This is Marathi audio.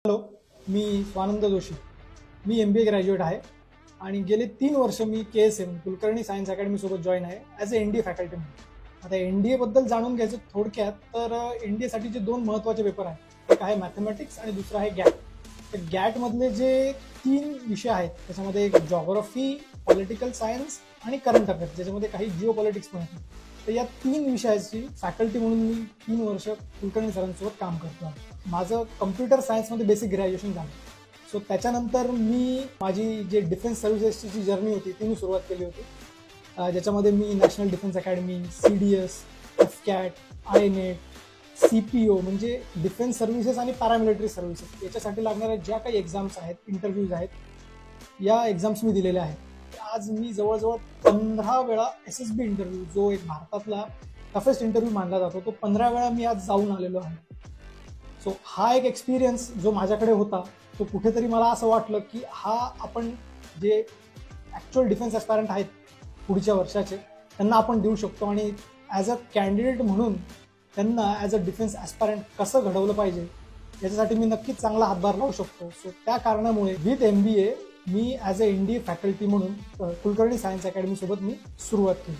हॅलो, मी स्वानंद जोशी. मी MBA ग्रॅज्युएट आहे आणि गेले 3 वर्ष मी KSM कुलकर्णी सायन्स अकॅडमी सोबत जॉईन आहे ॲज अ NDA फॅकल्टी म्हणून. आता NDA बद्दल जाणून घ्यायचं थोडक्यात तर NDA साठीचे 2 महत्त्वाचे पेपर आहेत. एक आहे मॅथमॅटिक्स आणि दुसरा आहे गॅट. तर गॅट मधले जे 3 विषय आहेत त्याच्यामध्ये एक जॉग्राफी, पॉलिटिकल सायन्स आणि करंट अफेअर्स, ज्याच्यामध्ये काही जिओ पॉलिटिक्स पण आहेत. तर या 3 विषयाची फॅकल्टी म्हणून मी 3 वर्ष कुलकर्णी सरांसोबत काम करतो आहे. माझं कम्प्युटर सायन्समध्ये बेसिक ग्रॅज्युएशन झालं. सो त्याच्यानंतर मी माझी जे डिफेन्स सर्व्हिसेसची जी जर्नी होती ती मी सुरुवात केली होती, ज्याच्यामध्ये मी national defence academy, CDS, FCAT, INET, CPO म्हणजे डिफेन्स सर्व्हिसेस आणि पॅरामिलिटरी सर्व्हिसेस याच्यासाठी लागणाऱ्या ज्या काही एक्झाम्स आहेत, इंटरव्ह्यूज आहेत, या एक्झाम्स मी दिलेल्या आहेत. आज मी जवळजवळ 15 वेळा SSB इंटरव्ह्यू, जो एक भारतातला टफेस्ट इंटरव्ह्यू मानला जातो, तो 15 वेळा मी आज जाऊन आलेलो आहे. सो हा एक एक्सपिरियन्स जो माझ्याकडे होता तो कुठेतरी मला असं वाटलं की हा आपण जे ॲक्च्युअल डिफेन्स ॲस्पायरंट आहेत पुढच्या वर्षाचे त्यांना आपण देऊ शकतो आणि ॲज अ कॅन्डिडेट म्हणून त्यांना ॲज अ डिफेन्स ॲस्पायरंट कसं घडवलं पाहिजे याच्यासाठी मी नक्कीच चांगला हातभार लावू शकतो. सो त्या कारणामुळे with MBA me as a NDA faculty म्हणून कुलकर्णी सायन्स अकॅडमी सोबत मी सुरुवात केली.